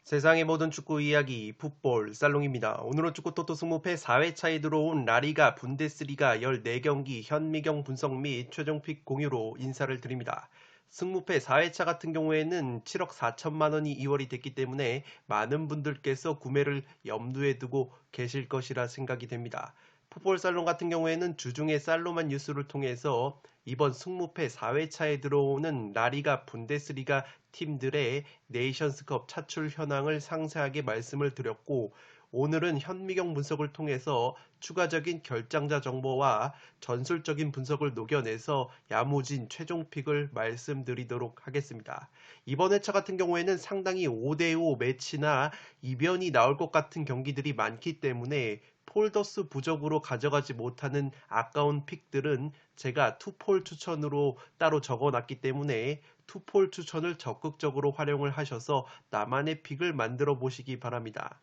세상의 모든 축구 이야기 풋볼 살롱입니다. 오늘은 축구 토토 승무패 4회차에 들어온 라리가 분데스리가 14경기 현미경 분석 및 최종픽 공유로 인사를 드립니다. 승무패 4회차 같은 경우에는 7억 4천만 원이 이월이 됐기 때문에 많은 분들께서 구매를 염두에 두고 계실 것이라 생각이 됩니다. 풋볼 살롱 같은 경우에는 주중에 살로만 뉴스를 통해서 이번 승무패 4회차에 들어오는 라리가 분데스리가 팀들의 네이션스컵 차출 현황을 상세하게 말씀을 드렸고, 오늘은 현미경 분석을 통해서 추가적인 결장자 정보와 전술적인 분석을 녹여내서 야무진 최종픽을 말씀드리도록 하겠습니다. 이번 회차 같은 경우에는 상당히 5대5 매치나 이변이 나올 것 같은 경기들이 많기 때문에 폴더스 부족으로 가져가지 못하는 아까운 픽들은 제가 투폴 추천으로 따로 적어놨기 때문에 투폴 추천을 적극적으로 활용을 하셔서 나만의 픽을 만들어 보시기 바랍니다.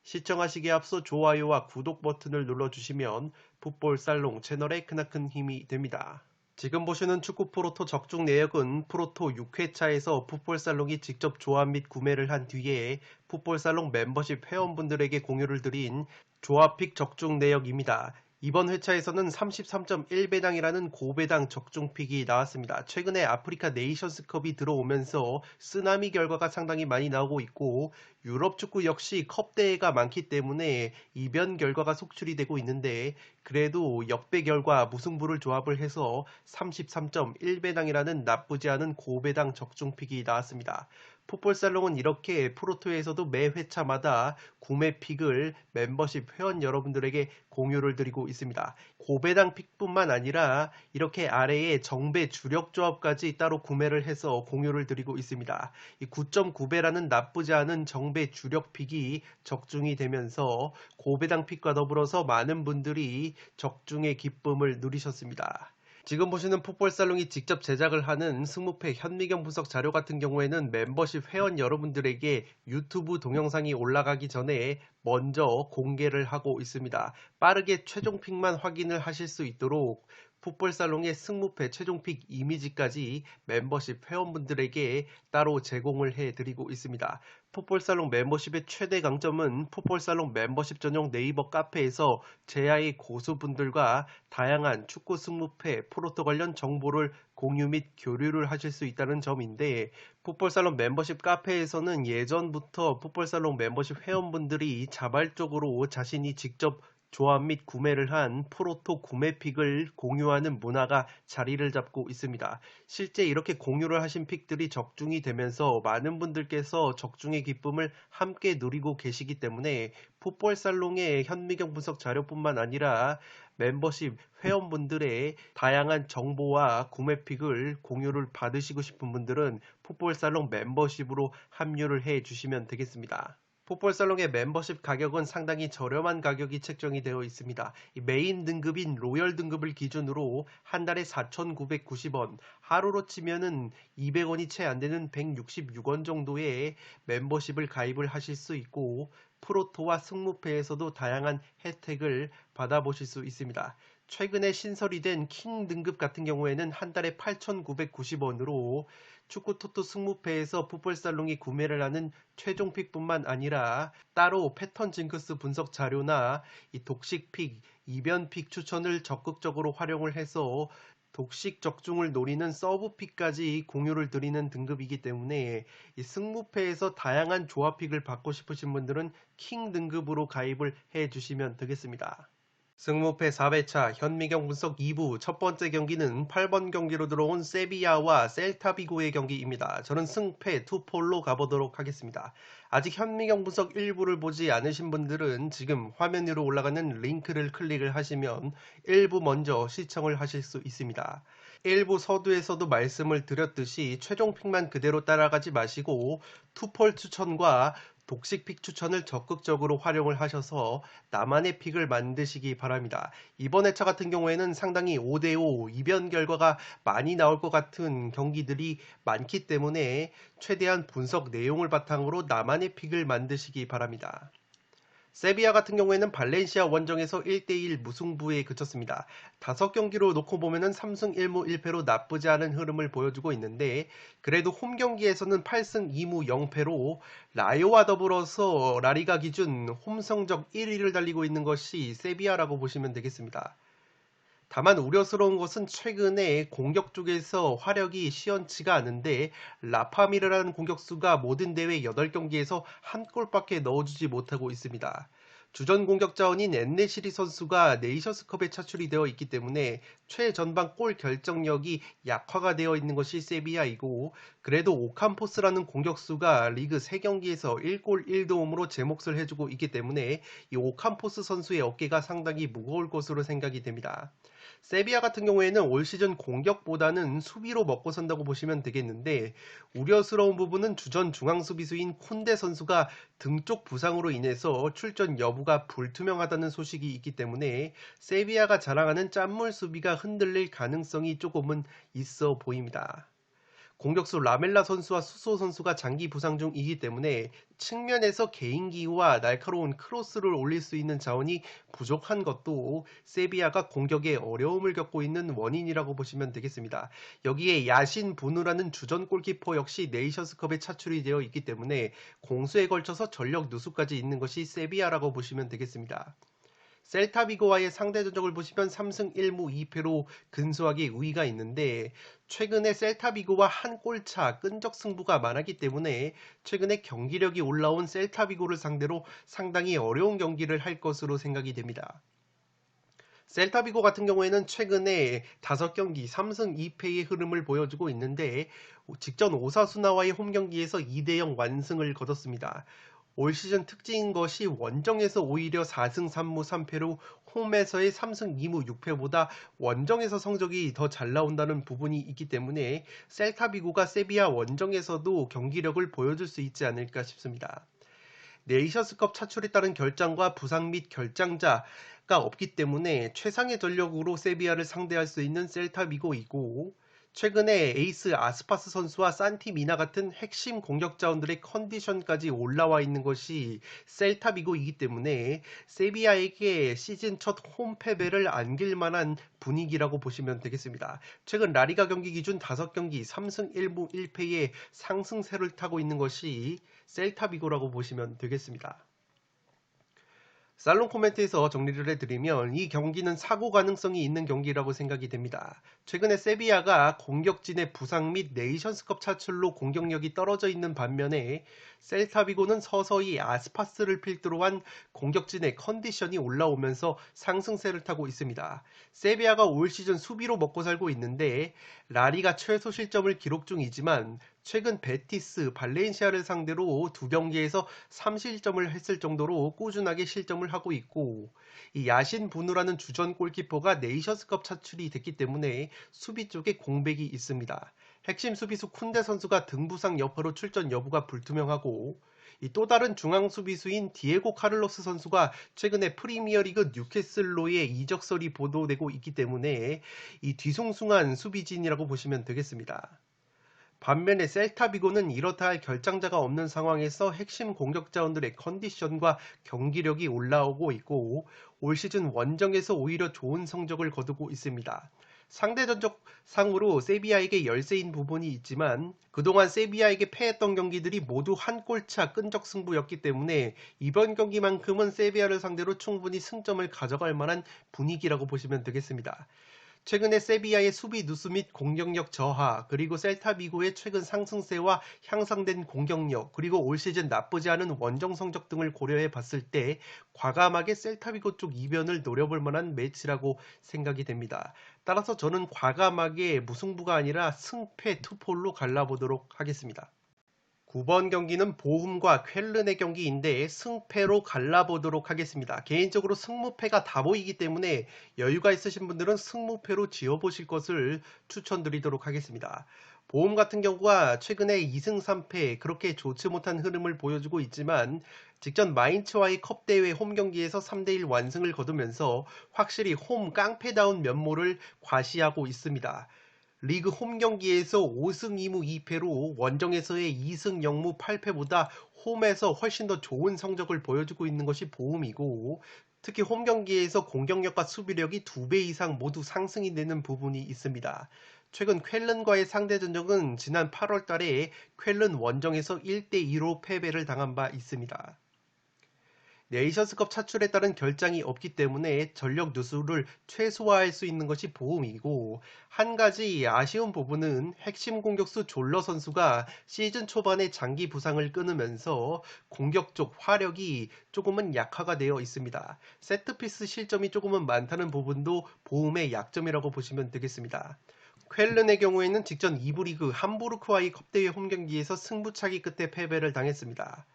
시청하시기에 앞서 좋아요와 구독 버튼을 눌러주시면 풋볼 살롱 채널에 크나큰 힘이 됩니다. 지금 보시는 축구 프로토 적중 내역은 프로토 6회차에서 풋볼살롱이 직접 조합 및 구매를 한 뒤에 풋볼살롱 멤버십 회원분들에게 공유를 드린 조합픽 적중 내역입니다. 이번 회차에서는 33.1배당이라는 고배당 적중픽이 나왔습니다. 최근에 아프리카 네이션스컵이 들어오면서 쓰나미 결과가 상당히 많이 나오고 있고, 유럽 축구 역시 컵 대회가 많기 때문에 이변 결과가 속출이 되고 있는데, 그래도 역배 결과 무승부를 조합을 해서 33.1배당이라는 나쁘지 않은 고배당 적중픽이 나왔습니다. 풋볼살롱은 이렇게 프로토에서도 매 회차마다 구매 픽을 멤버십 회원 여러분들에게 공유를 드리고 있습니다. 고배당 픽뿐만 아니라 이렇게 아래에 정배 주력 조합까지 따로 구매를 해서 공유를 드리고 있습니다. 이 9.9배라는 나쁘지 않은 정배 주력 픽이 적중이 되면서 고배당 픽과 더불어서 많은 분들이 적중의 기쁨을 누리셨습니다. 지금 보시는 풋볼살롱이 직접 제작을 하는 승무패 현미경 분석 자료 같은 경우에는 멤버십 회원 여러분들에게 유튜브 동영상이 올라가기 전에 먼저 공개를 하고 있습니다. 빠르게 최종픽만 확인을 하실 수 있도록 풋볼살롱의 승무패 최종픽 이미지까지 멤버십 회원분들에게 따로 제공을 해드리고 있습니다. 풋볼살롱 멤버십의 최대 강점은 풋볼살롱 멤버십 전용 네이버 카페에서 제야의 고수분들과 다양한 축구 승무패 프로토 관련 정보를 공유 및 교류를 하실 수 있다는 점인데, 풋볼살롱 멤버십 카페에서는 예전부터 풋볼살롱 멤버십 회원분들이 자발적으로 자신이 직접 조합 및 구매를 한 프로토 구매픽을 공유하는 문화가 자리를 잡고 있습니다. 실제 이렇게 공유를 하신 픽들이 적중이 되면서 많은 분들께서 적중의 기쁨을 함께 누리고 계시기 때문에 풋볼살롱의 현미경 분석 자료뿐만 아니라 멤버십 회원분들의 다양한 정보와 구매픽을 공유를 받으시고 싶은 분들은 풋볼살롱 멤버십으로 합류를 해 주시면 되겠습니다. 풋볼살롱의 멤버십 가격은 상당히 저렴한 가격이 책정이 되어 있습니다. 메인 등급인 로열 등급을 기준으로 한 달에 4,990원, 하루로 치면은 200원이 채 안 되는 166원 정도의 멤버십을 가입을 하실 수 있고, 프로토와 승무패에서도 다양한 혜택을 받아보실 수 있습니다. 최근에 신설이 된 킹 등급 같은 경우에는 한 달에 8,990원으로 축구 토토 승무패에서 풋볼살롱이 구매를 하는 최종픽뿐만 아니라 따로 패턴 징크스 분석 자료나 이 독식픽, 이변픽 추천을 적극적으로 활용을 해서 독식 적중을 노리는 서브픽까지 공유를 드리는 등급이기 때문에 이 승무패에서 다양한 조합픽을 받고 싶으신 분들은 킹 등급으로 가입을 해 주시면 되겠습니다. 승무패 4회차 현미경 분석 2부 첫 번째 경기는 8번 경기로 들어온 세비야와 셀타비고의 경기입니다. 저는 승패 투폴로 가보도록 하겠습니다. 아직 현미경 분석 1부를 보지 않으신 분들은 지금 화면 위로 올라가는 링크를 클릭을 하시면 1부 먼저 시청을 하실 수 있습니다. 1부 서두에서도 말씀을 드렸듯이 최종픽만 그대로 따라가지 마시고 투폴 추천과 독식 픽 추천을 적극적으로 활용을 하셔서 나만의 픽을 만드시기 바랍니다. 이번 회차 같은 경우에는 상당히 5대5 이변 결과가 많이 나올 것 같은 경기들이 많기 때문에 최대한 분석 내용을 바탕으로 나만의 픽을 만드시기 바랍니다. 세비야 같은 경우에는 발렌시아 원정에서 1대1 무승부에 그쳤습니다. 5경기로 놓고 보면은 3승 1무 1패로 나쁘지 않은 흐름을 보여주고 있는데 그래도 홈 경기에서는 8승 2무 0패로 라요와 더불어서 라리가 기준 홈 성적 1위를 달리고 있는 것이 세비야라고 보시면 되겠습니다. 다만 우려스러운 것은 최근에 공격 쪽에서 화력이 시원치가 않은데 라파미르라는 공격수가 모든 대회 8경기에서 한 골밖에 넣어주지 못하고 있습니다. 주전 공격 자원인 엔네시리 선수가 네이션스컵에 차출이 되어 있기 때문에 최전방 골 결정력이 약화가 되어 있는 것이 세비야이고 그래도 오캄포스라는 공격수가 리그 3경기에서 1골 1도움으로 제 몫을 해주고 있기 때문에 이 오캄포스 선수의 어깨가 상당히 무거울 것으로 생각이 됩니다. 세비야 같은 경우에는 올 시즌 공격보다는 수비로 먹고 산다고 보시면 되겠는데 우려스러운 부분은 주전 중앙 수비수인 쿤데 선수가 등 쪽 부상으로 인해서 출전 여부가 불투명하다는 소식이 있기 때문에 세비야가 자랑하는 짠물 수비가 흔들릴 가능성이 조금은 있어 보입니다. 공격수 라멜라 선수와 수소 선수가 장기 부상 중이기 때문에 측면에서 개인기와 날카로운 크로스를 올릴 수 있는 자원이 부족한 것도 세비야가 공격에 어려움을 겪고 있는 원인이라고 보시면 되겠습니다. 여기에 야신 부누라는 주전 골키퍼 역시 네이션스컵에 차출이 되어 있기 때문에 공수에 걸쳐서 전력 누수까지 있는 것이 세비야라고 보시면 되겠습니다. 셀타비고와의 상대 전적을 보시면 3승 1무 2패로 근소하게 우위가 있는데 최근에 셀타비고와 한 골차 끈적 승부가 많았기 때문에 최근에 경기력이 올라온 셀타비고를 상대로 상당히 어려운 경기를 할 것으로 생각이 됩니다. 셀타비고 같은 경우에는 최근에 5경기 3승 2패의 흐름을 보여주고 있는데 직전 오사수나와의 홈경기에서 2대0 완승을 거뒀습니다. 올 시즌 특징인 것이 원정에서 오히려 4승 3무 3패로 홈에서의 3승 2무 6패보다 원정에서 성적이 더 잘 나온다는 부분이 있기 때문에 셀타비고가 세비야 원정에서도 경기력을 보여줄 수 있지 않을까 싶습니다. 네이션스컵 차출에 따른 결장과 부상 및 결장자가 없기 때문에 최상의 전력으로 세비야를 상대할 수 있는 셀타비고이고 최근에 에이스 아스파스 선수와 산티 미나 같은 핵심 공격 자원들의 컨디션까지 올라와 있는 것이 셀타비고이기 때문에 세비야에게 시즌 첫 홈 패배를 안길 만한 분위기라고 보시면 되겠습니다. 최근 라리가 경기 기준 5경기 3승 1무 1패의 상승세를 타고 있는 것이 셀타비고라고 보시면 되겠습니다. 살롱 코멘트에서 정리를 해드리면 이 경기는 사고 가능성이 있는 경기라고 생각이 됩니다. 최근에 세비야가 공격진의 부상 및 네이션스컵 차출로 공격력이 떨어져 있는 반면에 셀타비고는 서서히 아스파스를 필두로 한 공격진의 컨디션이 올라오면서 상승세를 타고 있습니다. 세비야가 올 시즌 수비로 먹고 살고 있는데 라리가 최소 실점을 기록 중이지만 최근 베티스, 발렌시아를 상대로 2경기에서 3실점을 했을 정도로 꾸준하게 실점을 하고 있고 이 야신 부누라는 주전 골키퍼가 네이션스컵 차출이 됐기 때문에 수비 쪽에 공백이 있습니다. 핵심 수비수 쿤데 선수가 등 부상 여파로 출전 여부가 불투명하고 또 다른 중앙 수비수인 디에고 카를로스 선수가 최근에 프리미어리그 뉴캐슬로의 이적설이 보도되고 있기 때문에 이 뒤숭숭한 수비진이라고 보시면 되겠습니다. 반면에 셀타비고는 이렇다 할 결장자가 없는 상황에서 핵심 공격 자원들의 컨디션과 경기력이 올라오고 있고 올 시즌 원정에서 오히려 좋은 성적을 거두고 있습니다. 상대 전적상으로 세비야에게 열세인 부분이 있지만 그동안 세비야에게 패했던 경기들이 모두 한 골차 끈적 승부였기 때문에 이번 경기만큼은 세비야를 상대로 충분히 승점을 가져갈 만한 분위기라고 보시면 되겠습니다. 최근에 세비야의 수비 누수 및 공격력 저하, 그리고 셀타비고의 최근 상승세와 향상된 공격력, 그리고 올 시즌 나쁘지 않은 원정 성적 등을 고려해 봤을 때 과감하게 셀타비고 쪽 이변을 노려볼 만한 매치라고 생각이 됩니다. 따라서 저는 과감하게 무승부가 아니라 승패 투폴로 갈라보도록 하겠습니다. 9번 경기는 보훔과 쾰른의 경기인데 승패로 갈라보도록 하겠습니다. 개인적으로 승무패가 다 보이기 때문에 여유가 있으신 분들은 승무패로 지어보실 것을 추천드리도록 하겠습니다. 보험 같은 경우가 최근에 2승 3패 그렇게 좋지 못한 흐름을 보여주고 있지만 직전 마인츠와의 컵대회 홈 경기에서 3대1 완승을 거두면서 확실히 홈 깡패다운 면모를 과시하고 있습니다. 리그 홈 경기에서 5승 2무 2패로 원정에서의 2승 0무 8패보다 홈에서 훨씬 더 좋은 성적을 보여주고 있는 것이 보움이고, 특히 홈 경기에서 공격력과 수비력이 2배 이상 모두 상승이 되는 부분이 있습니다. 최근 쾰른과의 상대 전적은 지난 8월 달에 쾰른 원정에서 1대2로 패배를 당한 바 있습니다. 네이션스컵 차출에 따른 결장이 없기 때문에 전력 누수를 최소화할 수 있는 것이 보움이고, 한 가지 아쉬운 부분은 핵심 공격수 졸러 선수가 시즌 초반에 장기 부상을 끊으면서 공격 쪽 화력이 조금은 약화가 되어 있습니다. 세트피스 실점이 조금은 많다는 부분도 보움의 약점이라고 보시면 되겠습니다. 쾰른의 경우에는 직전 2부 리그 함부르크와의 컵대회 홈경기에서 승부차기 끝에 패배를 당했습니다.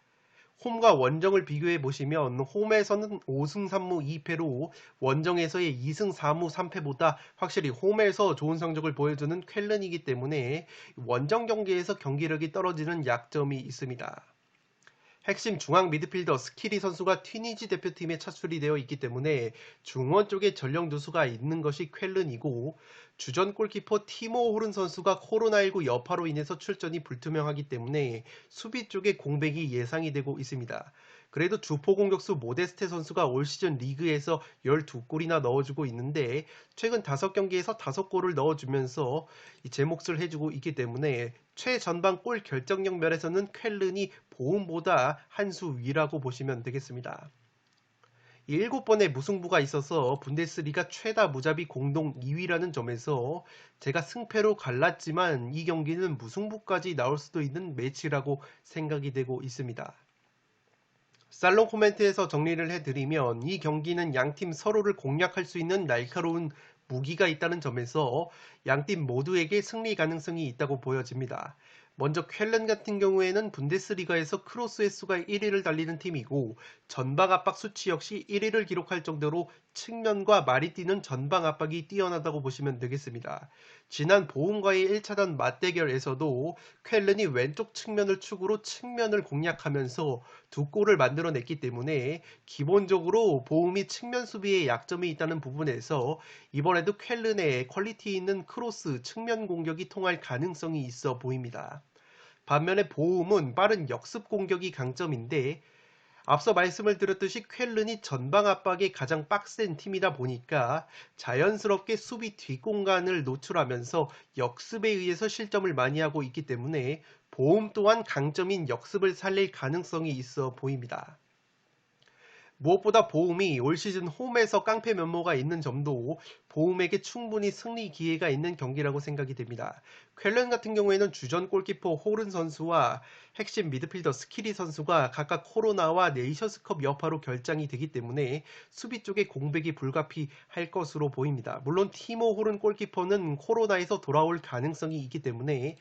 홈과 원정을 비교해 보시면 홈에서는 5승 3무 2패로 원정에서의 2승 4무 3패보다 확실히 홈에서 좋은 성적을 보여주는 쾰른이기 때문에 원정 경기에서 경기력이 떨어지는 약점이 있습니다. 핵심 중앙 미드필더 스키리 선수가 튀니지 대표팀에 차출이 되어 있기 때문에 중원 쪽에 전력 누수가 있는 것이 쾰른이고, 주전 골키퍼 티모 호른 선수가 코로나19 여파로 인해서 출전이 불투명하기 때문에 수비 쪽에 공백이 예상이 되고 있습니다. 그래도 주포 공격수 모데스테 선수가 올 시즌 리그에서 12골이나 넣어주고 있는데 최근 5경기에서 5골을 넣어주면서 제 몫을 해주고 있기 때문에 최전방 골 결정력 면에서는 쾰른이 보움보다 한 수 위라고 보시면 되겠습니다. 7번의 무승부가 있어서 분데스리가 최다 무자비 공동 2위라는 점에서 제가 승패로 갈랐지만 이 경기는 무승부까지 나올 수도 있는 매치라고 생각이 되고 있습니다. 살롱 코멘트에서 정리를 해드리면 이 경기는 양팀 서로를 공략할 수 있는 날카로운 무기가 있다는 점에서 양팀 모두에게 승리 가능성이 있다고 보여집니다. 먼저 쾰른 같은 경우에는 분데스리가에서 크로스 횟수가 1위를 달리는 팀이고 전방 압박 수치 역시 1위를 기록할 정도로 측면과 말이 뛰는 전방 압박이 뛰어나다고 보시면 되겠습니다. 지난 보움과의 1차전 맞대결에서도 쾰른이 왼쪽 측면을 축으로 측면을 공략하면서 2골을 만들어냈기 때문에 기본적으로 보움이 측면 수비에 약점이 있다는 부분에서 이번에도 쾰른의 퀄리티 있는 크로스 측면 공격이 통할 가능성이 있어 보입니다. 반면에 보움은 빠른 역습 공격이 강점인데 앞서 말씀을 드렸듯이 쾰른이 전방 압박에 가장 빡센 팀이다 보니까 자연스럽게 수비 뒷공간을 노출하면서 역습에 의해서 실점을 많이 하고 있기 때문에 보움 또한 강점인 역습을 살릴 가능성이 있어 보입니다. 무엇보다 보움이 올 시즌 홈에서 깡패 면모가 있는 점도 보움에게 충분히 승리 기회가 있는 경기라고 생각이 됩니다. 쾰른 같은 경우에는 주전 골키퍼 호른 선수와 핵심 미드필더 스키리 선수가 각각 코로나와 네이션스컵 여파로 결장이 되기 때문에 수비 쪽에 공백이 불가피할 것으로 보입니다. 물론 티모 호른 골키퍼는 코로나에서 돌아올 가능성이 있기 때문에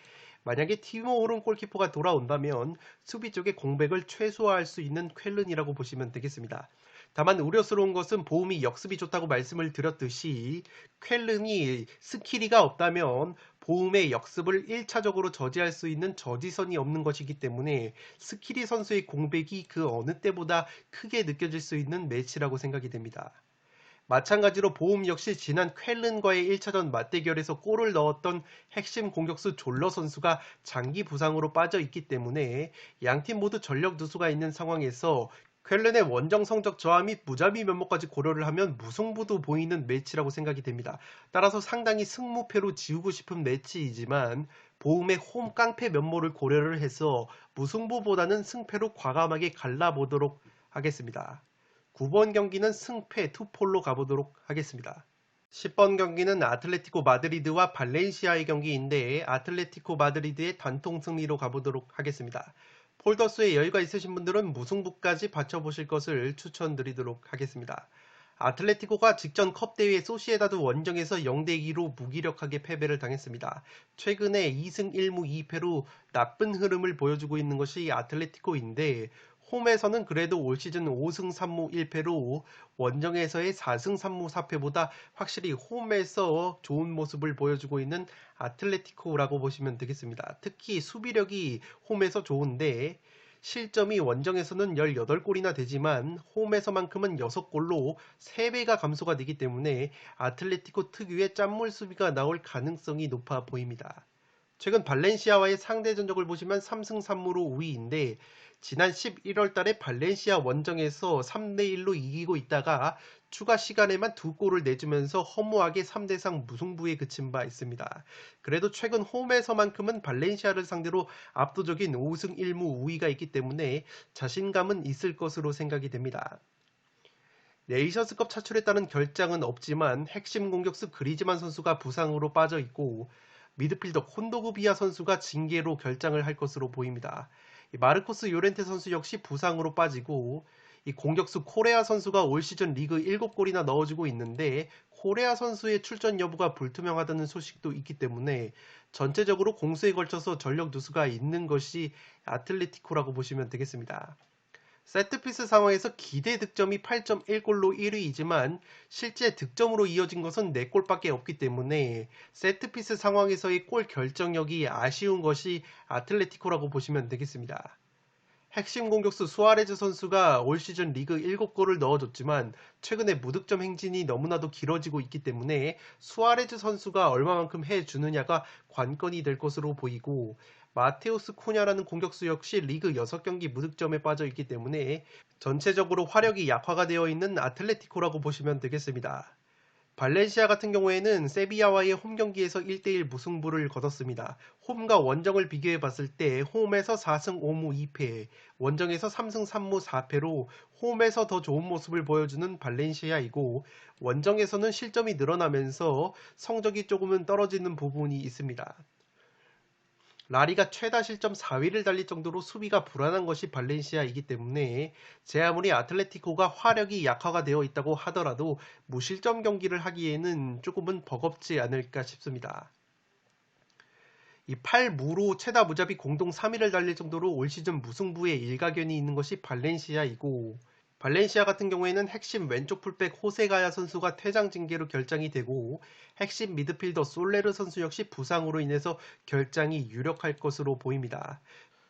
만약에 티모 호른 골키퍼가 돌아온다면 수비 쪽의 공백을 최소화할 수 있는 쾰른이라고 보시면 되겠습니다. 다만 우려스러운 것은 보움이 역습이 좋다고 말씀을 드렸듯이 쾰른이 스키리가 없다면 보움의 역습을 1차적으로 저지할 수 있는 저지선이 없는 것이기 때문에 스키리 선수의 공백이 그 어느 때보다 크게 느껴질 수 있는 매치라고 생각이 됩니다. 마찬가지로 보움 역시 지난 쾰른과의 1차전 맞대결에서 골을 넣었던 핵심 공격수 졸러 선수가 장기 부상으로 빠져 있기 때문에 양팀 모두 전력 누수가 있는 상황에서 쾰른의 원정 성적 저하 및 무자비 면모까지 고려를 하면 무승부도 보이는 매치라고 생각이 됩니다. 따라서 상당히 승무패로 지우고 싶은 매치이지만 보움의 홈 깡패 면모를 고려를 해서 무승부보다는 승패로 과감하게 갈라보도록 하겠습니다. 9번 경기는 승패 투폴로 가보도록 하겠습니다. 10번 경기는 아틀레티코 마드리드와 발렌시아의 경기인데 아틀레티코 마드리드의 단통 승리로 가보도록 하겠습니다. 폴더스에 여유가 있으신 분들은 무승부까지 받쳐보실 것을 추천드리도록 하겠습니다. 아틀레티코가 직전 컵 대회 소시에다드 원정에서 0대2로 무기력하게 패배를 당했습니다. 최근에 2승 1무 2패로 나쁜 흐름을 보여주고 있는 것이 아틀레티코인데 홈에서는 그래도 올 시즌 5승 3무 1패로 원정에서의 4승 3무 4패보다 확실히 홈에서 좋은 모습을 보여주고 있는 아틀레티코라고 보시면 되겠습니다. 특히 수비력이 홈에서 좋은데 실점이 원정에서는 18골이나 되지만 홈에서만큼은 6골로 3배가 감소가 되기 때문에 아틀레티코 특유의 짠물 수비가 나올 가능성이 높아 보입니다. 최근 발렌시아와의 상대 전적을 보시면 3승 3무로 우위인데 지난 11월 달에 발렌시아 원정에서 3대1로 이기고 있다가 추가 시간에만 2골을 내주면서 허무하게 3대3 무승부에 그친 바 있습니다. 그래도 최근 홈에서만큼은 발렌시아를 상대로 압도적인 5승 1무 우위가 있기 때문에 자신감은 있을 것으로 생각이 됩니다. 네이션스컵 차출에 따른 결장은 없지만 핵심 공격수 그리즈만 선수가 부상으로 빠져 있고 미드필더 콘도그비아 선수가 징계로 결장을 할 것으로 보입니다. 마르코스 요렌테 선수 역시 부상으로 빠지고 이 공격수 코레아 선수가 올 시즌 리그 7골이나 넣어주고 있는데 코레아 선수의 출전 여부가 불투명하다는 소식도 있기 때문에 전체적으로 공수에 걸쳐서 전력 누수가 있는 것이 아틀레티코라고 보시면 되겠습니다. 세트피스 상황에서 기대 득점이 8.1골로 1위이지만 실제 득점으로 이어진 것은 4골밖에 없기 때문에 세트피스 상황에서의 골 결정력이 아쉬운 것이 아틀레티코라고 보시면 되겠습니다. 핵심 공격수 수아레즈 선수가 올 시즌 리그 7골을 넣어줬지만 최근에 무득점 행진이 너무나도 길어지고 있기 때문에 수아레즈 선수가 얼마만큼 해주느냐가 관건이 될 것으로 보이고 마테우스 쿠냐라는 공격수 역시 리그 6경기 무득점에 빠져 있기 때문에 전체적으로 화력이 약화가 되어 있는 아틀레티코라고 보시면 되겠습니다. 발렌시아 같은 경우에는 세비야와의 홈 경기에서 1대1 무승부를 거뒀습니다. 홈과 원정을 비교해 봤을 때 홈에서 4승 5무 2패, 원정에서 3승 3무 4패로 홈에서 더 좋은 모습을 보여주는 발렌시아이고 원정에서는 실점이 늘어나면서 성적이 조금은 떨어지는 부분이 있습니다. 라리가 최다 실점 4위를 달릴 정도로 수비가 불안한 것이 발렌시아이기 때문에 제 아무리 아틀레티코가 화력이 약화가 되어 있다고 하더라도 무실점 경기를 하기에는 조금은 버겁지 않을까 싶습니다. 이 8무로 최다 무자비 공동 3위를 달릴 정도로 올 시즌 무승부에 일가견이 있는 것이 발렌시아이고 발렌시아 같은 경우에는 핵심 왼쪽 풀백 호세가야 선수가 퇴장 징계로 결장이 되고 핵심 미드필더 솔레르 선수 역시 부상으로 인해서 결장이 유력할 것으로 보입니다.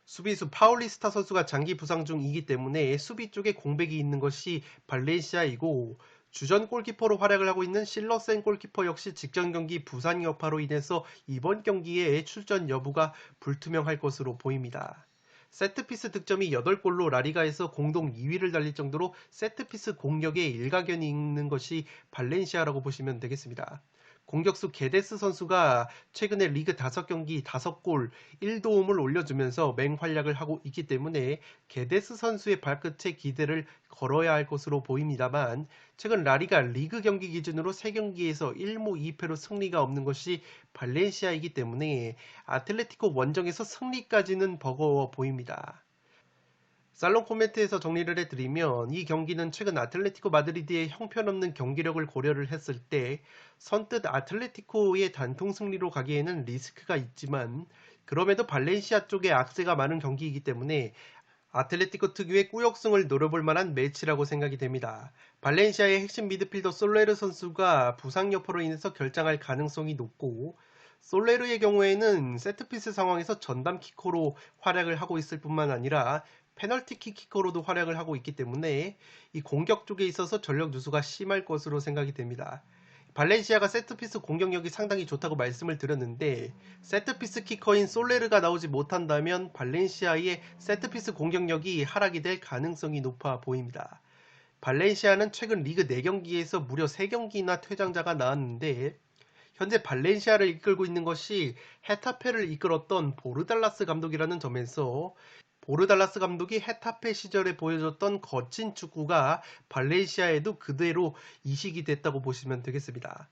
수비수 파울리스타 선수가 장기 부상 중이기 때문에 수비 쪽에 공백이 있는 것이 발렌시아이고 주전 골키퍼로 활약을 하고 있는 실러센 골키퍼 역시 직전 경기 부상 여파로 인해서 이번 경기에 출전 여부가 불투명할 것으로 보입니다. 세트피스 득점이 8골로 라리가에서 공동 2위를 달릴 정도로 세트피스 공격에 일가견이 있는 것이 발렌시아라고 보시면 되겠습니다. 공격수 게데스 선수가 최근에 리그 5경기 5골 1도움을 올려주면서 맹활약을 하고 있기 때문에 게데스 선수의 발끝에 기대를 걸어야 할 것으로 보입니다만 최근 라리가 리그 경기 기준으로 3경기에서 1무 2패로 승리가 없는 것이 발렌시아이기 때문에 아틀레티코 원정에서 승리까지는 버거워 보입니다. 살롱 코멘트에서 정리를 해드리면 이 경기는 최근 아틀레티코 마드리드의 형편없는 경기력을 고려를 했을 때 선뜻 아틀레티코의 단통 승리로 가기에는 리스크가 있지만 그럼에도 발렌시아 쪽에 악재가 많은 경기이기 때문에 아틀레티코 특유의 꾸역승을 노려볼 만한 매치라고 생각이 됩니다. 발렌시아의 핵심 미드필더 솔레르 선수가 부상 여파로 인해서 결장할 가능성이 높고 솔레르의 경우에는 세트피스 상황에서 전담 키커로 활약을 하고 있을 뿐만 아니라 페널티킥 키커로도 활약을 하고 있기 때문에 이 공격 쪽에 있어서 전력 누수가 심할 것으로 생각이 됩니다. 발렌시아가 세트피스 공격력이 상당히 좋다고 말씀을 드렸는데 세트피스 키커인 솔레르가 나오지 못한다면 발렌시아의 세트피스 공격력이 하락이 될 가능성이 높아 보입니다. 발렌시아는 최근 리그 4경기에서 무려 3경기나 퇴장자가 나왔는데 현재 발렌시아를 이끌고 있는 것이 헤타페를 이끌었던 보르달라스 감독이라는 점에서 보르달라스 감독이 헤타페 시절에 보여줬던 거친 축구가 발렌시아에도 그대로 이식이 됐다고 보시면 되겠습니다.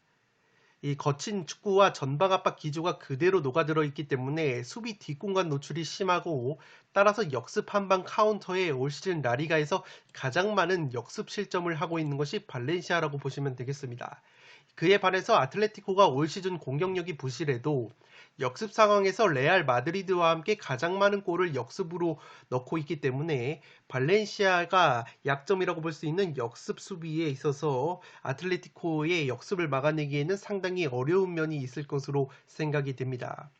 이 거친 축구와 전방 압박 기조가 그대로 녹아들어 있기 때문에 수비 뒷공간 노출이 심하고, 따라서 역습 한방 카운터에 올 시즌 라리가에서 가장 많은 역습 실점을 하고 있는 것이 발렌시아라고 보시면 되겠습니다. 그에 반해서 아틀레티코가 올 시즌 공격력이 부실해도 역습 상황에서 레알 마드리드와 함께 가장 많은 골을 역습으로 넣고 있기 때문에 발렌시아가 약점이라고 볼 수 있는 역습 수비에 있어서 아틀레티코의 역습을 막아내기에는 상당히 어려운 면이 있을 것으로 생각이 됩니다.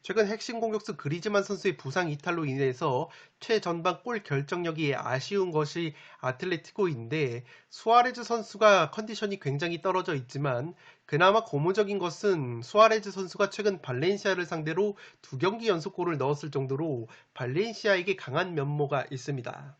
최근 핵심 공격수 그리즈만 선수의 부상 이탈로 인해서 최전방 골 결정력이 아쉬운 것이 아틀레티코인데, 수아레즈 선수가 컨디션이 굉장히 떨어져 있지만 그나마 고무적인 것은 수아레즈 선수가 최근 발렌시아를 상대로 2경기 연속 골을 넣었을 정도로 발렌시아에게 강한 면모가 있습니다.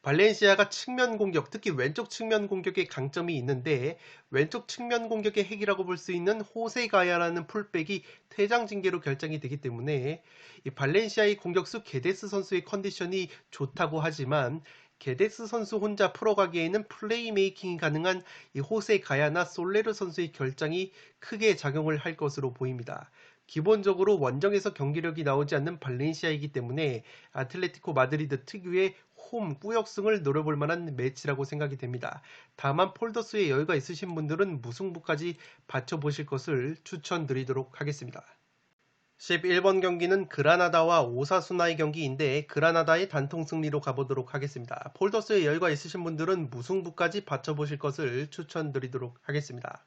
발렌시아가 측면 공격, 특히 왼쪽 측면 공격에 강점이 있는데, 왼쪽 측면 공격의 핵이라고 볼 수 있는 호세 가야라는 풀백이 퇴장 징계로 결정이 되기 때문에 이 발렌시아의 공격수 게데스 선수의 컨디션이 좋다고 하지만, 게데스 선수 혼자 풀어가기에는 플레이메이킹이 가능한 이 호세 가야나 솔레르 선수의 결장이 크게 작용을 할 것으로 보입니다. 기본적으로 원정에서 경기력이 나오지 않는 발렌시아이기 때문에 아틀레티코 마드리드 특유의 홈 꾸역승을 노려볼 만한 매치라고 생각이 됩니다. 다만 폴더스에 여유가 있으신 분들은 무승부까지 받쳐보실 것을 추천드리도록 하겠습니다. 11번 경기는 그라나다와 오사수나의 경기인데, 그라나다의 단통 승리로 가보도록 하겠습니다. 폴더스에 여유가 있으신 분들은 무승부까지 받쳐보실 것을 추천드리도록 하겠습니다.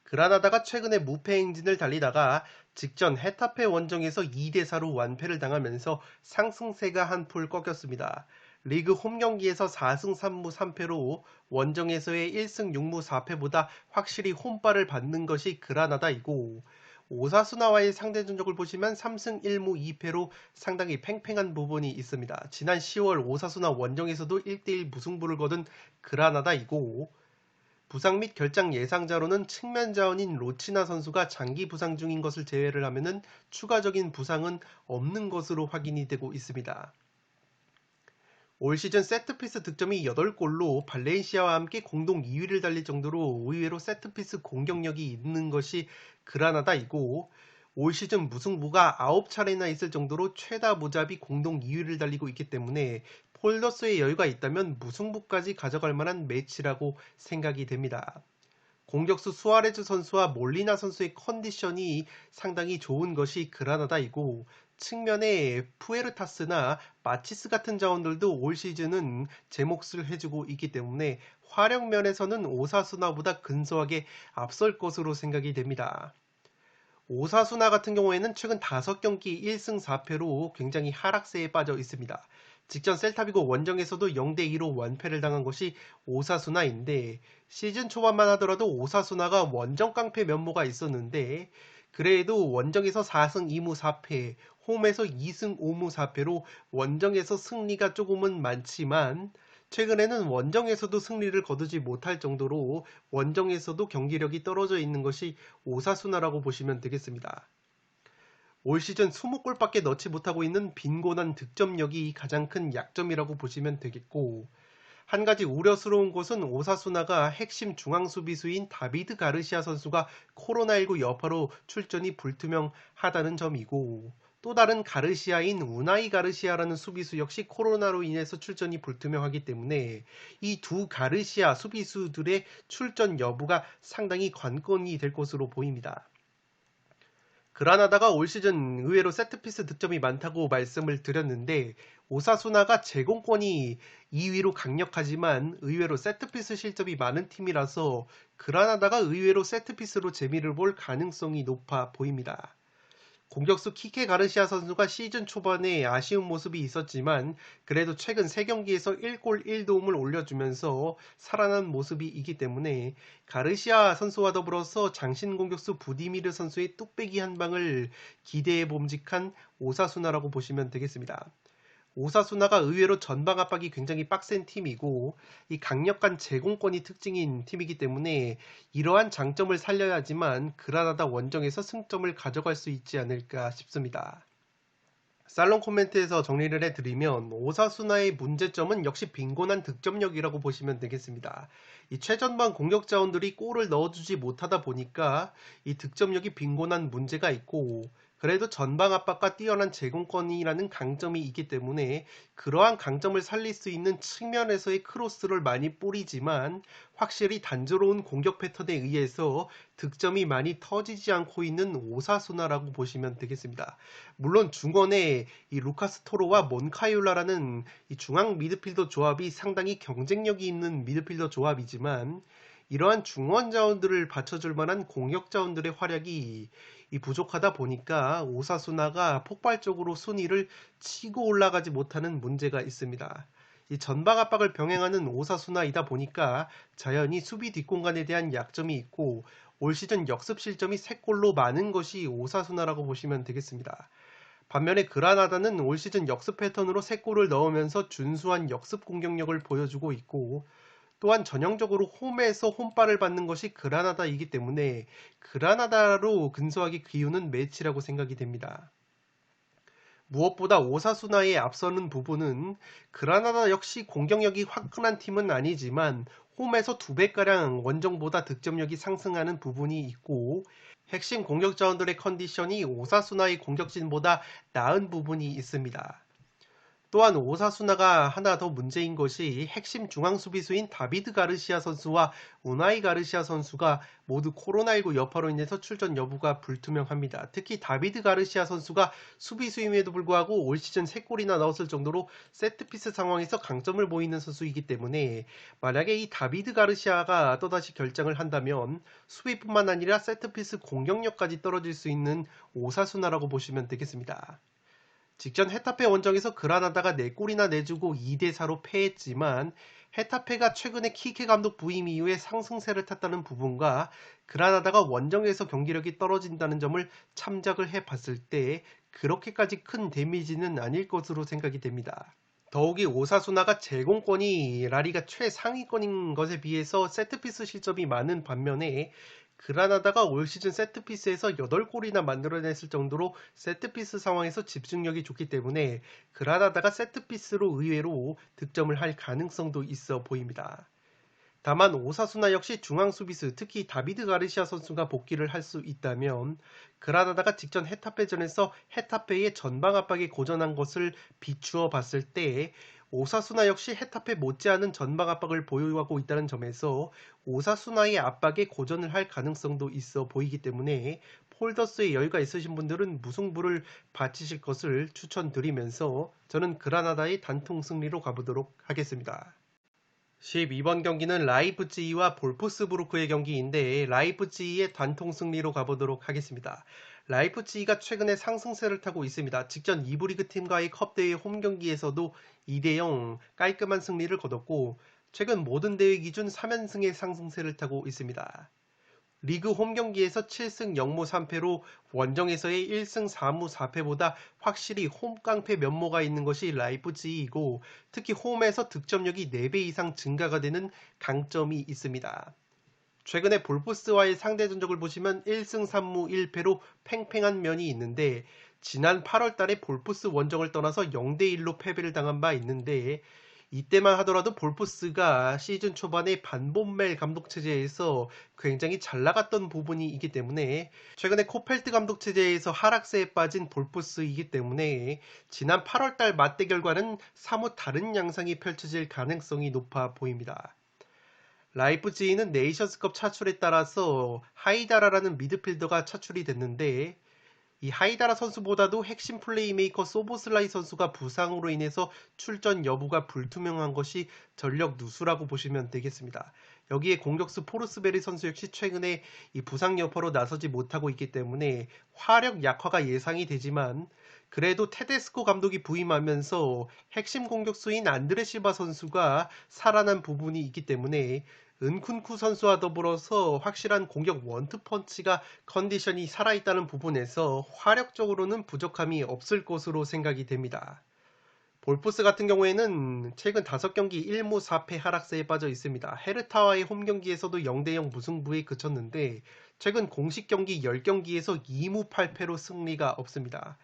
그라나다가 최근에 무패 행진을 달리다가 직전 헤타페 원정에서 2대4로 완패를 당하면서 상승세가 한풀 꺾였습니다. 리그 홈 경기에서 4승 3무 3패로 원정에서의 1승 6무 4패보다 확실히 홈발을 받는 것이 그라나다이고, 오사수나와의 상대 전적을 보시면 3승 1무 2패로 상당히 팽팽한 부분이 있습니다. 지난 10월 오사수나 원정에서도 1대1 무승부를 거둔 그라나다이고, 부상 및 결장 예상자로는 측면 자원인 로치나 선수가 장기 부상 중인 것을 제외를 하면은 추가적인 부상은 없는 것으로 확인이 되고 있습니다. 올 시즌 세트피스 득점이 8골로 발렌시아와 함께 공동 2위를 달릴 정도로 의외로 세트피스 공격력이 있는 것이 그라나다이고, 올 시즌 무승부가 9차례나 있을 정도로 최다 무잡이 공동 2위를 달리고 있기 때문에 폴더스의 여유가 있다면 무승부까지 가져갈 만한 매치라고 생각이 됩니다. 공격수 수아레즈 선수와 몰리나 선수의 컨디션이 상당히 좋은 것이 그라나다이고, 측면에 푸에르타스나 마치스 같은 자원들도 올 시즌은 제 몫을 해주고 있기 때문에 화력 면에서는 오사수나보다 근소하게 앞설 것으로 생각이 됩니다. 오사수나 같은 경우에는 최근 5경기 1승 4패로 굉장히 하락세에 빠져 있습니다. 직전 셀타비고 원정에서도 0대2로 완패를 당한 것이 오사수나인데, 시즌 초반만 하더라도 오사수나가 원정 깡패 면모가 있었는데, 그래도 원정에서 4승 2무 4패, 홈에서 2승 5무 4패로 원정에서 승리가 조금은 많지만 최근에는 원정에서도 승리를 거두지 못할 정도로 원정에서도 경기력이 떨어져 있는 것이 오사수나라고 보시면 되겠습니다. 올 시즌 20골밖에 넣지 못하고 있는 빈곤한 득점력이 가장 큰 약점이라고 보시면 되겠고, 한 가지 우려스러운 것은 오사수나가 핵심 중앙 수비수인 다비드 가르시아 선수가 코로나19 여파로 출전이 불투명하다는 점이고, 또 다른 가르시아인 우나이 가르시아라는 수비수 역시 코로나로 인해서 출전이 불투명하기 때문에 이 두 가르시아 수비수들의 출전 여부가 상당히 관건이 될 것으로 보입니다. 그라나다가 올 시즌 의외로 세트피스 득점이 많다고 말씀을 드렸는데, 오사수나가 제공권이 2위로 강력하지만 의외로 세트피스 실점이 많은 팀이라서 그라나다가 의외로 세트피스로 재미를 볼 가능성이 높아 보입니다. 공격수 키케 가르시아 선수가 시즌 초반에 아쉬운 모습이 있었지만 그래도 최근 3경기에서 1골 1도움을 올려주면서 살아난 모습이 있기 때문에 가르시아 선수와 더불어서 장신 공격수 부디미르 선수의 뚝배기 한 방을 기대해 봄직한 오사수나라고 보시면 되겠습니다. 오사수나가 의외로 전방 압박이 굉장히 빡센 팀이고, 이 강력한 제공권이 특징인 팀이기 때문에 이러한 장점을 살려야지만 그라나다 원정에서 승점을 가져갈 수 있지 않을까 싶습니다. 살롱 코멘트에서 정리를 해드리면 오사수나의 문제점은 역시 빈곤한 득점력이라고 보시면 되겠습니다. 이 최전방 공격 자원들이 골을 넣어주지 못하다 보니까 이 득점력이 빈곤한 문제가 있고, 그래도 전방 압박과 뛰어난 제공권이라는 강점이 있기 때문에 그러한 강점을 살릴 수 있는 측면에서의 크로스를 많이 뿌리지만, 확실히 단조로운 공격 패턴에 의해서 득점이 많이 터지지 않고 있는 오사수나라고 보시면 되겠습니다. 물론 중원에 이 루카스 토로와 몬카이올라라는 이 중앙 미드필더 조합이 상당히 경쟁력이 있는 미드필더 조합이지만, 이러한 중원 자원들을 받쳐줄 만한 공격 자원들의 활약이 이 부족하다 보니까 오사수나가 폭발적으로 순위를 치고 올라가지 못하는 문제가 있습니다. 이 전방 압박을 병행하는 오사수나이다 보니까 자연히 수비 뒷공간에 대한 약점이 있고, 올 시즌 역습 실점이 3골로 많은 것이 오사수나라고 보시면 되겠습니다. 반면에 그라나다는 올 시즌 역습 패턴으로 3골을 넣으면서 준수한 역습 공격력을 보여주고 있고, 또한 전형적으로 홈에서 홈발을 받는 것이 그라나다이기 때문에 그라나다로 근소하게 기우는 매치라고 생각이 됩니다. 무엇보다 오사수나의 앞서는 부분은, 그라나다 역시 공격력이 화끈한 팀은 아니지만 홈에서 2배가량 원정보다 득점력이 상승하는 부분이 있고, 핵심 공격 자원들의 컨디션이 오사수나의 공격진보다 나은 부분이 있습니다. 또한 오사수나가 하나 더 문제인 것이, 핵심 중앙 수비수인 다비드 가르시아 선수와 우나이 가르시아 선수가 모두 코로나19 여파로 인해서 출전 여부가 불투명합니다. 특히 다비드 가르시아 선수가 수비수임에도 불구하고 올 시즌 3골이나 넣었을 정도로 세트피스 상황에서 강점을 보이는 선수이기 때문에, 만약에 이 다비드 가르시아가 또다시 결장을 한다면 수비뿐만 아니라 세트피스 공격력까지 떨어질 수 있는 오사수나라고 보시면 되겠습니다. 직전 헤타페 원정에서 그라나다가 4골이나 내주고 2대4로 패했지만, 헤타페가 최근에 키케 감독 부임 이후에 상승세를 탔다는 부분과 그라나다가 원정에서 경기력이 떨어진다는 점을 참작을 해봤을 때 그렇게까지 큰 데미지는 아닐 것으로 생각이 됩니다. 더욱이 오사수나가 제공권이 라리가 최상위권인 것에 비해서 세트피스 실점이 많은 반면에, 그라나다가 올 시즌 세트피스에서 8골이나 만들어냈을 정도로 세트피스 상황에서 집중력이 좋기 때문에 그라나다가 세트피스로 의외로 득점을 할 가능성도 있어 보입니다. 다만 오사수나 역시 중앙 수비수, 특히 다비드 가르시아 선수가 복귀를 할 수 있다면, 그라나다가 직전 헤타페전에서 헤타페의 전방 압박에 고전한 것을 비추어 봤을 때 오사수나 역시 헤타페 못지않은 전방 압박을 보유하고 있다는 점에서 오사수나의 압박에 고전을 할 가능성도 있어 보이기 때문에, 폴더스에 여유가 있으신 분들은 무승부를 바치실 것을 추천드리면서 저는 그라나다의 단통 승리로 가보도록 하겠습니다. 12번 경기는 라이프치히와 볼프스부르크의 경기인데, 라이프치히의 단통 승리로 가보도록 하겠습니다. 라이프치히가 최근에 상승세를 타고 있습니다. 직전 2부 리그 팀과의 컵대회 홈 경기에서도 2대0 깔끔한 승리를 거뒀고, 최근 모든 대회 기준 3연승의 상승세를 타고 있습니다. 리그 홈 경기에서 7승 0무 3패로 원정에서의 1승 4무 4패보다 확실히 홈 깡패 면모가 있는 것이 라이프치히이고, 특히 홈에서 득점력이 4배 이상 증가가 되는 강점이 있습니다. 최근에 볼프스와의 상대 전적을 보시면 1승 3무 1패로 팽팽한 면이 있는데, 지난 8월 달에 볼프스 원정을 떠나서 0대1로 패배를 당한 바 있는데, 이때만 하더라도 볼프스가 시즌 초반에 반본멜 감독 체제에서 굉장히 잘 나갔던 부분이 있기 때문에, 최근에 코펠트 감독 체제에서 하락세에 빠진 볼프스이기 때문에 지난 8월달 맞대결과는 사뭇 다른 양상이 펼쳐질 가능성이 높아 보입니다. 라이프치히는 네이션스컵 차출에 따라서 하이다라라는 미드필더가 차출이 됐는데, 이 하이다라 선수보다도 핵심 플레이메이커 소보슬라이 선수가 부상으로 인해서 출전 여부가 불투명한 것이 전력 누수라고 보시면 되겠습니다. 여기에 공격수 포르스베리 선수 역시 최근에 이 부상 여파로 나서지 못하고 있기 때문에 화력 약화가 예상이 되지만, 그래도 테데스코 감독이 부임하면서 핵심 공격수인 안드레 실바 선수가 살아난 부분이 있기 때문에 은쿤쿠 선수와 더불어서 확실한 공격 원투펀치가 컨디션이 살아있다는 부분에서 화력적으로는 부족함이 없을 것으로 생각이 됩니다. 볼프스 같은 경우에는 최근 5경기 1무 4패 하락세에 빠져 있습니다. 헤르타와의 홈경기에서도 0대0 무승부에 그쳤는데, 최근 공식 경기 10경기에서 2무 8패로 승리가 없습니다.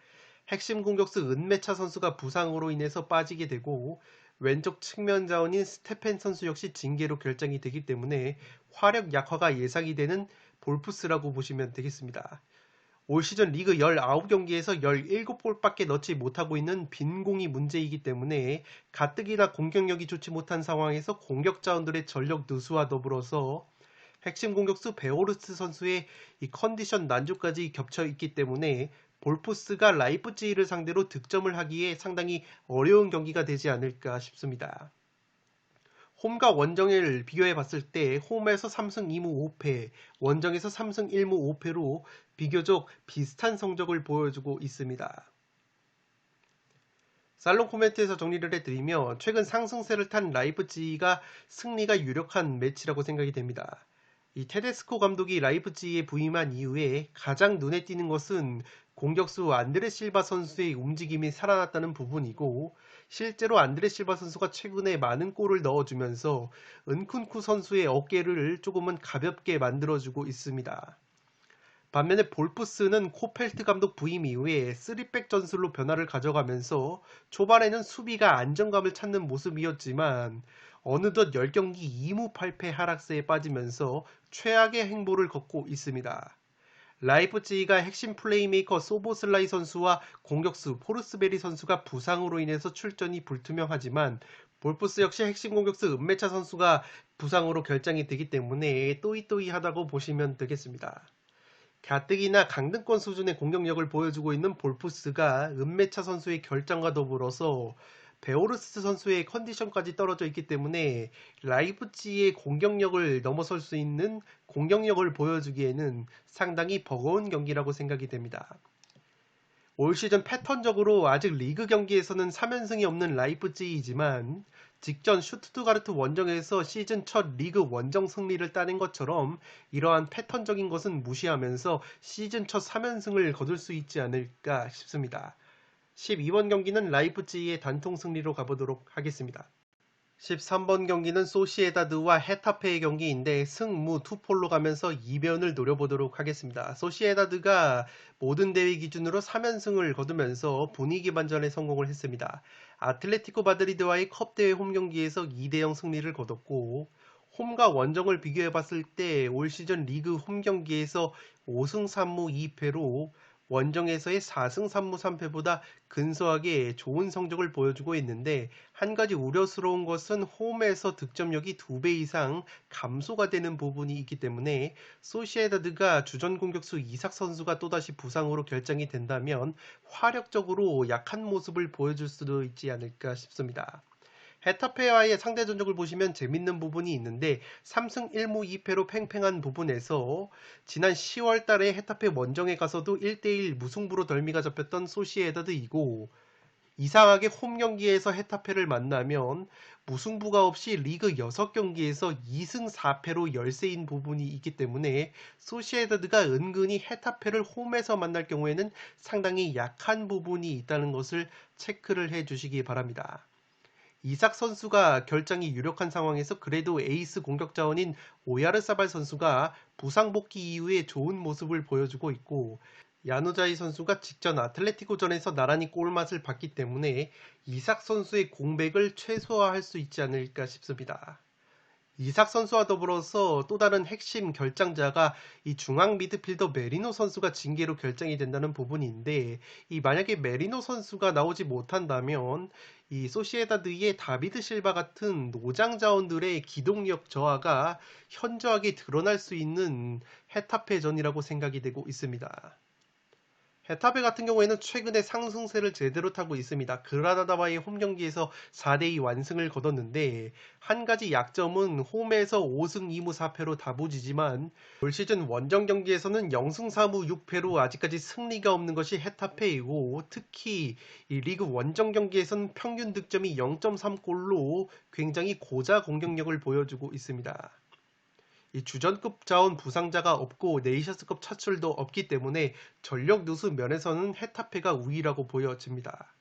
핵심 공격수 은메차 선수가 부상으로 인해서 빠지게 되고, 왼쪽 측면 자원인 스테펜 선수 역시 징계로 결정이 되기 때문에 화력 약화가 예상이 되는 볼프스라고 보시면 되겠습니다. 올 시즌 리그 19경기에서 17골밖에 넣지 못하고 있는 빈공이 문제이기 때문에 가뜩이나 공격력이 좋지 못한 상황에서 공격 자원들의 전력 누수와 더불어서 핵심 공격수 베오르스 선수의 이 컨디션 난조까지 겹쳐 있기 때문에 볼프스가 라이프치히를 상대로 득점을 하기에 상당히 어려운 경기가 되지 않을까 싶습니다. 홈과 원정을 비교해 봤을 때 홈에서 3승 2무 5패, 원정에서 3승 1무 5패로 비교적 비슷한 성적을 보여주고 있습니다. 살롱 코멘트에서 정리를 해드리면 최근 상승세를 탄 라이프치히가 승리가 유력한 매치라고 생각이 됩니다. 이 테데스코 감독이 라이프치히에 부임한 이후에 가장 눈에 띄는 것은 공격수 안드레 실바 선수의 움직임이 살아났다는 부분이고, 실제로 안드레 실바 선수가 최근에 많은 골을 넣어주면서 은쿤쿠 선수의 어깨를 조금은 가볍게 만들어주고 있습니다. 반면에 볼프스는 코펠트 감독 부임 이후에 3백 전술로 변화를 가져가면서 초반에는 수비가 안정감을 찾는 모습이었지만 어느덧 10경기 2무 8패 하락세에 빠지면서 최악의 행보를 걷고 있습니다. 라이프치히가 핵심 플레이메이커 소보슬라이 선수와 공격수 포르스베리 선수가 부상으로 인해서 출전이 불투명하지만 볼프스 역시 핵심 공격수 은메차 선수가 부상으로 결정이 되기 때문에 또이또이하다고 보시면 되겠습니다. 가뜩이나 강등권 수준의 공격력을 보여주고 있는 볼프스가 은메차 선수의 결정과 더불어서 베오르스 선수의 컨디션까지 떨어져 있기 때문에 라이프치히의 공격력을 넘어설 수 있는 공격력을 보여주기에는 상당히 버거운 경기라고 생각이 됩니다. 올 시즌 패턴적으로 아직 리그 경기에서는 3연승이 없는 라이프치히이지만 직전 슈투트가르트 원정에서 시즌 첫 리그 원정 승리를 따낸 것처럼 이러한 패턴적인 것은 무시하면서 시즌 첫 3연승을 거둘 수 있지 않을까 싶습니다. 12번 경기는 라이프치히의 단통 승리로 가보도록 하겠습니다. 13번 경기는 소시에다드와 헤타페의 경기인데 승무 투폴로 가면서 이변을 노려보도록 하겠습니다. 소시에다드가 모든 대회 기준으로 3연승을 거두면서 분위기 반전에 성공을 했습니다. 아틀레티코 마드리드와의 컵대회 홈경기에서 2대0 승리를 거뒀고, 홈과 원정을 비교해봤을 때 올 시즌 리그 홈경기에서 5승 3무 2패로 원정에서의 4승 3무 3패보다 근소하게 좋은 성적을 보여주고 있는데, 한 가지 우려스러운 것은 홈에서 득점력이 2배 이상 감소가 되는 부분이 있기 때문에 소시에다드가 주전 공격수 이삭 선수가 또다시 부상으로 결정이 된다면 화력적으로 약한 모습을 보여줄 수도 있지 않을까 싶습니다. 헤타페와의 상대 전적을 보시면 재밌는 부분이 있는데 3승 1무 2패로 팽팽한 부분에서 지난 10월 달에 헤타페 원정에 가서도 1대1 무승부로 덜미가 잡혔던 소시에다드이고, 이상하게 홈 경기에서 헤타페를 만나면 무승부가 없이 리그 6경기에서 2승 4패로 열세인 부분이 있기 때문에 소시에다드가 은근히 헤타페를 홈에서 만날 경우에는 상당히 약한 부분이 있다는 것을 체크를 해 주시기 바랍니다. 이삭 선수가 결정이 유력한 상황에서 그래도 에이스 공격 자원인 오야르사발 선수가 부상 복귀 이후에 좋은 모습을 보여주고 있고, 야누자이 선수가 직전 아틀레티코전에서 나란히 골맛을 봤기 때문에 이삭 선수의 공백을 최소화할 수 있지 않을까 싶습니다. 이삭 선수와 더불어서 또 다른 핵심 결정자가 이 중앙 미드필더 메리노 선수가 징계로 결정이 된다는 부분인데, 이 만약에 메리노 선수가 나오지 못한다면 이 소시에다드의 다비드 실바 같은 노장 자원들의 기동력 저하가 현저하게 드러날 수 있는 헤타페전이라고 생각이 되고 있습니다. 헤타페 같은 경우에는 최근에 상승세를 제대로 타고 있습니다. 그라나다와의 홈 경기에서 4대2 완승을 거뒀는데, 한 가지 약점은 홈에서 5승 2무 4패로 다부지지만 올 시즌 원정 경기에서는 0승 4무 6패로 아직까지 승리가 없는 것이 헤타페이고, 특히 이 리그 원정 경기에서는 평균 득점이 0.3골로 굉장히 고자 공격력을 보여주고 있습니다. 이 주전급 자원 부상자가 없고 네이션스급 차출도 없기 때문에 전력 누수 면에서는 헤타페가 우위라고 보여집니다.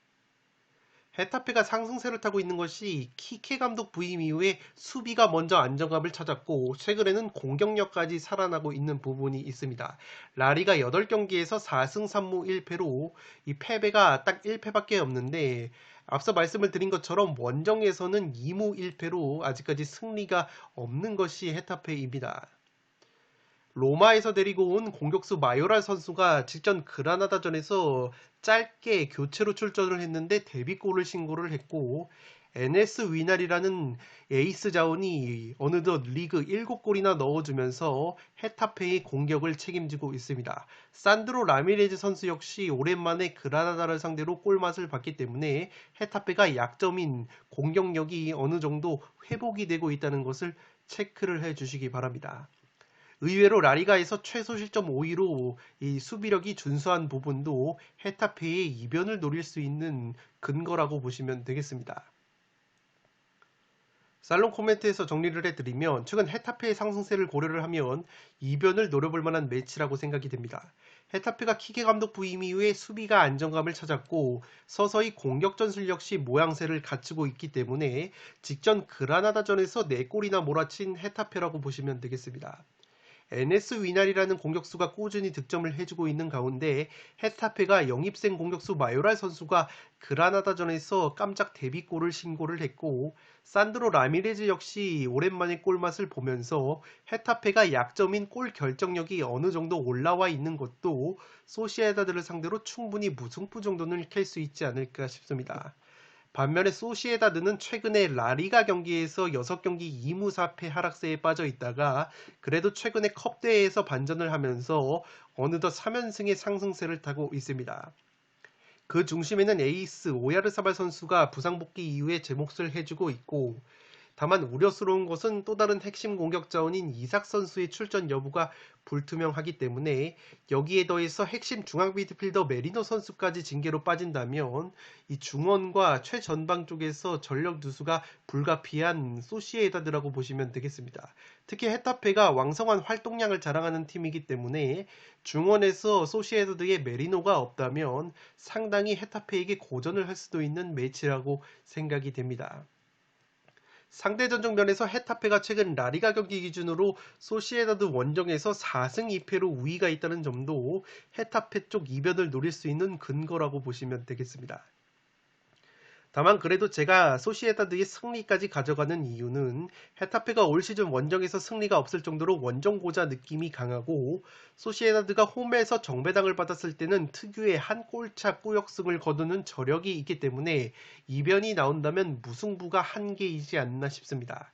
헤타페가 상승세를 타고 있는 것이 키케 감독 부임 이후에 수비가 먼저 안정감을 찾았고, 최근에는 공격력까지 살아나고 있는 부분이 있습니다. 라리가 8경기에서 4승 3무 1패로 이 패배가 딱 1패밖에 없는데, 앞서 말씀을 드린 것처럼 원정에서는 2무 1패로 아직까지 승리가 없는 것이 헤타페입니다. 로마에서 데리고 온 공격수 마요랄 선수가 직전 그라나다전에서 짧게 교체로 출전을 했는데 데뷔골을 신고를 했고, NS 위날이라는 에이스 자원이 어느덧 리그 7골이나 넣어주면서 헤타페의 공격을 책임지고 있습니다. 산드로 라미레즈 선수 역시 오랜만에 그라나다를 상대로 골맛을 봤기 때문에 헤타페가 약점인 공격력이 어느 정도 회복이 되고 있다는 것을 체크를 해주시기 바랍니다. 의외로 라리가에서 최소 실점 5위로 이 수비력이 준수한 부분도 헤타페의 이변을 노릴 수 있는 근거라고 보시면 되겠습니다. 살롱 코멘트에서 정리를 해드리면 최근 헤타페의 상승세를 고려를 하면 이변을 노려볼 만한 매치라고 생각이 됩니다. 헤타페가 키게 감독 부임 이후에 수비가 안정감을 찾았고 서서히 공격 전술 역시 모양새를 갖추고 있기 때문에 직전 그라나다전에서 4골이나 몰아친 헤타페라고 보시면 되겠습니다. NS 위날이라는 공격수가 꾸준히 득점을 해주고 있는 가운데 헤타페가 영입생 공격수 마요랄 선수가 그라나다전에서 깜짝 데뷔골을 신고를 했고 산드로 라미레즈 역시 오랜만에 골맛을 보면서 헤타페가 약점인 골 결정력이 어느 정도 올라와 있는 것도 소시에다드를 상대로 충분히 무승부 정도는 캘 수 있지 않을까 싶습니다. 반면에 소시에다드는 최근에 라리가 경기에서 6경기 2무 4패 하락세에 빠져 있다가 그래도 최근에 컵대회에서 반전을 하면서 어느덧 3연승의 상승세를 타고 있습니다. 그 중심에는 에이스 오야르사발 선수가 부상 복귀 이후에 제 몫을 해주고 있고, 다만 우려스러운 것은 또 다른 핵심 공격 자원인 이삭 선수의 출전 여부가 불투명하기 때문에 여기에 더해서 핵심 중앙 미드필더 메리노 선수까지 징계로 빠진다면 이 중원과 최전방 쪽에서 전력 누수가 불가피한 소시에다드라고 보시면 되겠습니다. 특히 헤타페가 왕성한 활동량을 자랑하는 팀이기 때문에 중원에서 소시에다드의 메리노가 없다면 상당히 헤타페에게 고전을 할 수도 있는 매치라고 생각이 됩니다. 상대 전적 면에서 헤타페가 최근 라리가 경기 기준으로 소시에다드 원정에서 4승 2패로 우위가 있다는 점도 헤타페 쪽 이변을 노릴 수 있는 근거라고 보시면 되겠습니다. 다만 그래도 제가 소시에다드의 승리까지 가져가는 이유는 헤타페가 올 시즌 원정에서 승리가 없을 정도로 원정고자 느낌이 강하고 소시에다드가 홈에서 정배당을 받았을 때는 특유의 한 골차 꾸역승을 거두는 저력이 있기 때문에 이변이 나온다면 무승부가 한계이지 않나 싶습니다.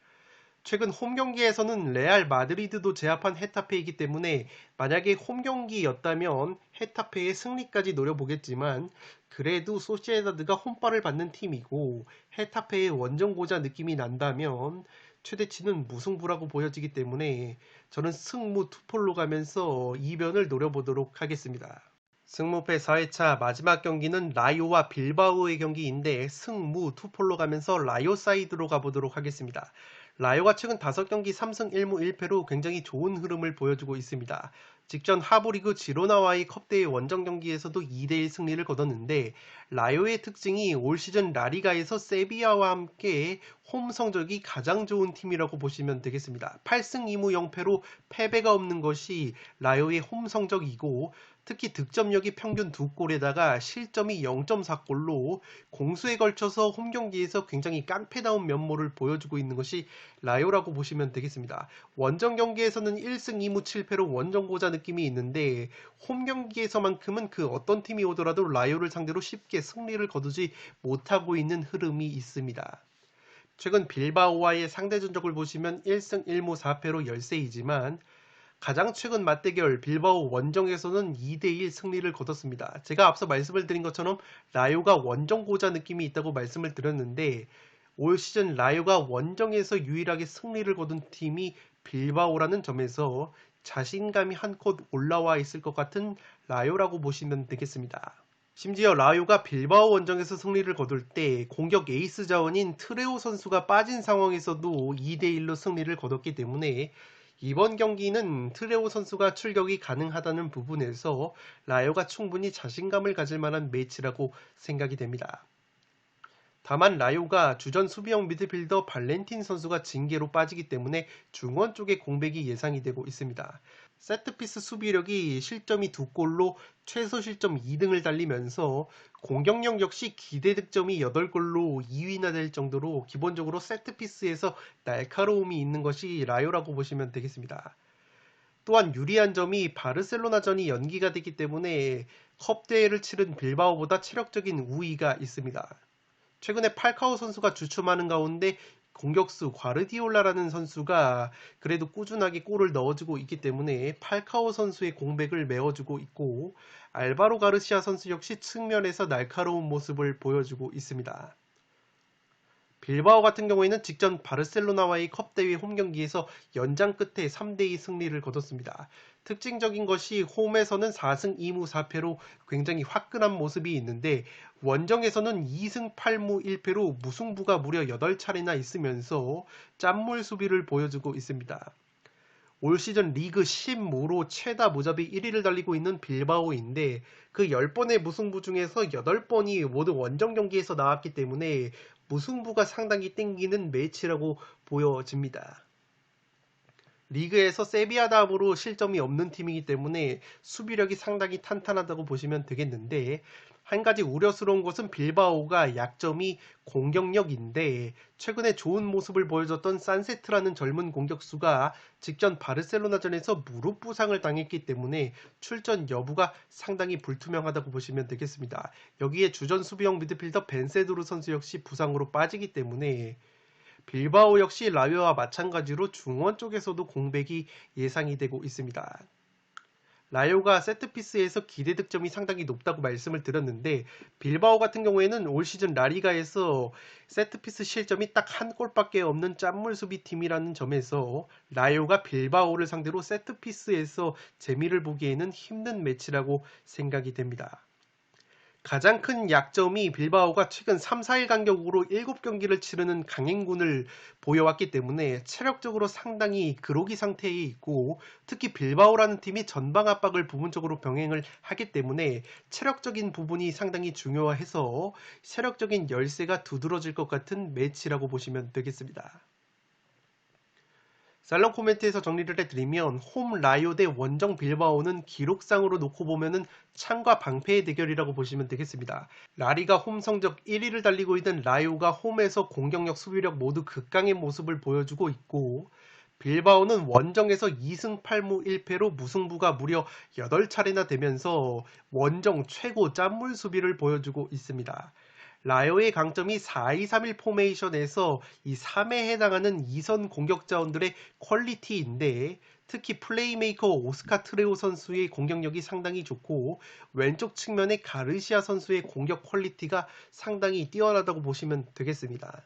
최근 홈경기에서는 레알 마드리드도 제압한 헤타페이기 때문에 만약에 홈경기였다면 헤타페의 승리까지 노려보겠지만 그래도 소시에다드가 홈발을 받는 팀이고 헤타페의 원정고자 느낌이 난다면 최대치는 무승부라고 보여지기 때문에 저는 승무 투폴로 가면서 이변을 노려보도록 하겠습니다. 승무패 4회차 마지막 경기는 라요와 빌바오의 경기인데 승무 투폴로 가면서 라요 사이드로 가보도록 하겠습니다. 라요가 최근 5경기 3승 1무 1패로 굉장히 좋은 흐름을 보여주고 있습니다. 직전 하부리그 지로나와의 컵대회 원정 경기에서도 2대1 승리를 거뒀는데 라요의 특징이 올 시즌 라리가에서 세비야와 함께 홈 성적이 가장 좋은 팀이라고 보시면 되겠습니다. 8승 2무 0패로 패배가 없는 것이 라요의 홈 성적이고 특히 득점력이 평균 2골에다가 실점이 0.4골로 공수에 걸쳐서 홈 경기에서 굉장히 깡패다운 면모를 보여주고 있는 것이 라요라고 보시면 되겠습니다. 원정 경기에서는 1승 2무 7패로 원정고자 느낌이 있는데 홈 경기에서만큼은 그 어떤 팀이 오더라도 라요를 상대로 쉽게 승리를 거두지 못하고 있는 흐름이 있습니다. 최근 빌바오와의 상대 전적을 보시면 1승 1무 4패로 열세이지만 가장 최근 맞대결 빌바오 원정에서는 2대1 승리를 거뒀습니다. 제가 앞서 말씀을 드린 것처럼 라요가 원정고자 느낌이 있다고 말씀을 드렸는데 올 시즌 라요가 원정에서 유일하게 승리를 거둔 팀이 빌바오라는 점에서 자신감이 한껏 올라와 있을 것 같은 라요라고 보시면 되겠습니다. 심지어 라요가 빌바오 원정에서 승리를 거둘 때 공격 에이스 자원인 트레오 선수가 빠진 상황에서도 2대1로 승리를 거뒀기 때문에 이번 경기는 트레오 선수가 출격이 가능하다는 부분에서 라요가 충분히 자신감을 가질 만한 매치라고 생각이 됩니다. 다만 라요가 주전 수비형 미드필더 발렌틴 선수가 징계로 빠지기 때문에 중원 쪽에 공백이 예상이 되고 있습니다. 세트피스 수비력이 실점이 2골로 최소 실점 2등을 달리면서 공격력 역시 기대 득점이 8골로 2위나 될 정도로 기본적으로 세트피스에서 날카로움이 있는 것이 라요라고 보시면 되겠습니다. 또한 유리한 점이 바르셀로나전이 연기가 됐기 때문에 컵 대회를 치른 빌바오보다 체력적인 우위가 있습니다. 최근에 팔카오 선수가 주춤하는 가운데 공격수 과르디올라라는 선수가 그래도 꾸준하게 골을 넣어주고 있기 때문에 팔카오 선수의 공백을 메워주고 있고, 알바로 가르시아 선수 역시 측면에서 날카로운 모습을 보여주고 있습니다. 빌바오 같은 경우에는 직전 바르셀로나와의 컵대회 홈경기에서 연장 끝에 3대2 승리를 거뒀습니다. 특징적인 것이 홈에서는 4승 2무 4패로 굉장히 화끈한 모습이 있는데, 원정에서는 2승 8무 1패로 무승부가 무려 8차례나 있으면서 짠물 수비를 보여주고 있습니다. 올 시즌 리그 10무로 최다 무자비 1위를 달리고 있는 빌바오인데, 그 10번의 무승부 중에서 8번이 모두 원정 경기에서 나왔기 때문에 무승부가 상당히 땡기는 매치라고 보여집니다. 리그에서 세비야 다음으로 실점이 없는 팀이기 때문에 수비력이 상당히 탄탄하다고 보시면 되겠는데, 한 가지 우려스러운 것은 빌바오가 약점이 공격력인데, 최근에 좋은 모습을 보여줬던 산세트라는 젊은 공격수가 직전 바르셀로나전에서 무릎 부상을 당했기 때문에 출전 여부가 상당히 불투명하다고 보시면 되겠습니다. 여기에 주전 수비형 미드필더 벤세두르 선수 역시 부상으로 빠지기 때문에 빌바오 역시 라요와 마찬가지로 중원 쪽에서도 공백이 예상이 되고 있습니다. 라요가 세트피스에서 기대 득점이 상당히 높다고 말씀을 드렸는데, 빌바오 같은 경우에는 올 시즌 라리가에서 세트피스 실점이 딱 한 골밖에 없는 짠물 수비팀이라는 점에서 라요가 빌바오를 상대로 세트피스에서 재미를 보기에는 힘든 매치라고 생각이 됩니다. 가장 큰 약점이 빌바오가 최근 3, 4일 간격으로 7경기를 치르는 강행군을 보여왔기 때문에 체력적으로 상당히 그로기 상태에 있고, 특히 빌바오라는 팀이 전방 압박을 부분적으로 병행을 하기 때문에 체력적인 부분이 상당히 중요해서 체력적인 열세가 두드러질 것 같은 매치라고 보시면 되겠습니다. 살롱 코멘트에서 정리를 해드리면, 홈 라요 대 원정 빌바오는 기록상으로 놓고 보면은 창과 방패의 대결이라고 보시면 되겠습니다. 라리가 홈 성적 1위를 달리고 있는 라요가 홈에서 공격력 수비력 모두 극강의 모습을 보여주고 있고, 빌바오는 원정에서 2승 8무 1패로 무승부가 무려 8차례나 되면서 원정 최고 짠물 수비를 보여주고 있습니다. 라요의 강점이 4-2-3-1 포메이션에서 이 3에 해당하는 2선 공격 자원들의 퀄리티인데, 특히 플레이메이커 오스카 트레오 선수의 공격력이 상당히 좋고, 왼쪽 측면의 가르시아 선수의 공격 퀄리티가 상당히 뛰어나다고 보시면 되겠습니다.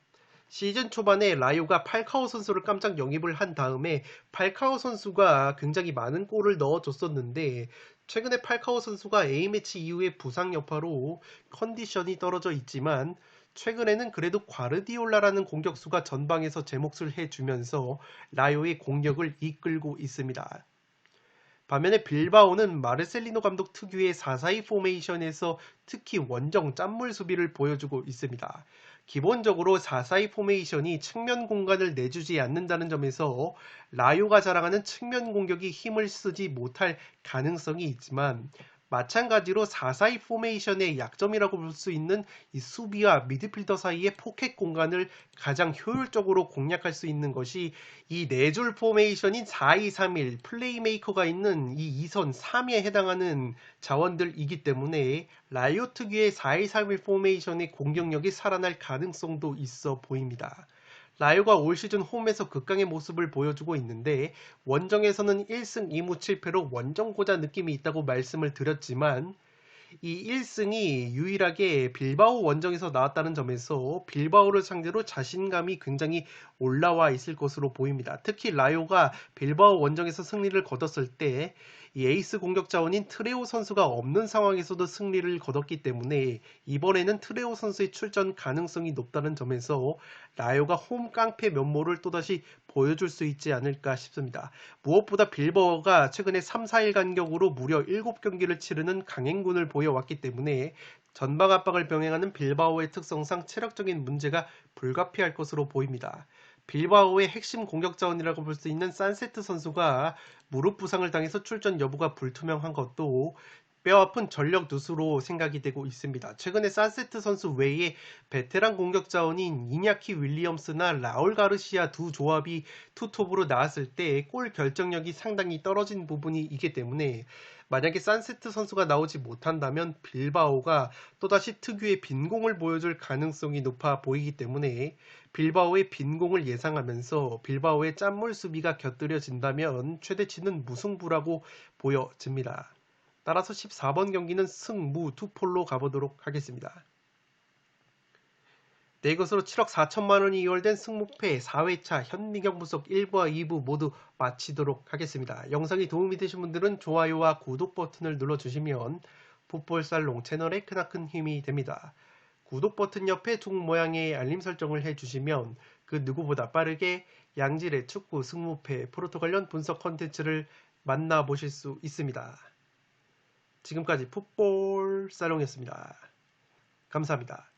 시즌 초반에 라요가 팔카오 선수를 깜짝 영입을 한 다음에 팔카오 선수가 굉장히 많은 골을 넣어줬었는데, 최근에 팔카오 선수가 A매치 이후에 부상 여파로 컨디션이 떨어져 있지만, 최근에는 그래도 과르디올라라는 공격수가 전방에서 제 몫을 해주면서 라요의 공격을 이끌고 있습니다. 반면에 빌바오는 마르셀리노 감독 특유의 4-4-2 포메이션에서 특히 원정 짠물 수비를 보여주고 있습니다. 기본적으로 4-4-2 포메이션이 측면 공간을 내주지 않는다는 점에서 라요가 자랑하는 측면 공격이 힘을 쓰지 못할 가능성이 있지만, 마찬가지로 4-4-2 포메이션의 약점이라고 볼 수 있는 이 수비와 미드필더 사이의 포켓 공간을 가장 효율적으로 공략할 수 있는 것이 이 4줄 포메이션인 4-2-3-1 플레이메이커가 있는 이 2선 3에 해당하는 자원들이기 때문에 라이오 특유의 4-2-3-1 포메이션의 공격력이 살아날 가능성도 있어 보입니다. 라요가 올 시즌 홈에서 극강의 모습을 보여주고 있는데, 원정에서는 1승 2무 7패로 원정고자 느낌이 있다고 말씀을 드렸지만, 이 1승이 유일하게 빌바오 원정에서 나왔다는 점에서 빌바오를 상대로 자신감이 굉장히 올라와 있을 것으로 보입니다. 특히 라요가 빌바오 원정에서 승리를 거뒀을 때 이 에이스 공격 자원인 트레오 선수가 없는 상황에서도 승리를 거뒀기 때문에 이번에는 트레오 선수의 출전 가능성이 높다는 점에서 라요가 홈 깡패 면모를 또다시 보여줄 수 있지 않을까 싶습니다. 무엇보다 빌바오가 최근에 3, 4일 간격으로 무려 7경기를 치르는 강행군을 보여왔기 때문에 전방 압박을 병행하는 빌바오의 특성상 체력적인 문제가 불가피할 것으로 보입니다. 빌바오의 핵심 공격 자원이라고 볼 수 있는 산세트 선수가 무릎 부상을 당해서 출전 여부가 불투명한 것도 뼈아픈 전력 누수로 생각이 되고 있습니다. 최근에 산세트 선수 외에 베테랑 공격 자원인 이냐키 윌리엄스나 라울 가르시아 두 조합이 투톱으로 나왔을 때 골 결정력이 상당히 떨어진 부분이 있기 때문에 만약에 산세트 선수가 나오지 못한다면 빌바오가 또다시 특유의 빈공을 보여줄 가능성이 높아 보이기 때문에 빌바오의 빈공을 예상하면서 빌바오의 짠물 수비가 곁들여진다면 최대치는 무승부라고 보여집니다. 따라서 14번 경기는 승무 투폴로 가보도록 하겠습니다. 네, 이것으로 7억 4천만 원이 이월된 승무패 4회차 현미경 분석 1부와 2부 모두 마치도록 하겠습니다. 영상이 도움이 되신 분들은 좋아요와 구독 버튼을 눌러주시면 풋볼살롱 채널에 크나큰 힘이 됩니다. 구독 버튼 옆에 둥 모양의 알림 설정을 해주시면 그 누구보다 빠르게 양질의 축구 승무패 프로토 관련 분석 컨텐츠를 만나보실 수 있습니다. 지금까지 풋볼살롱이었습니다. 감사합니다.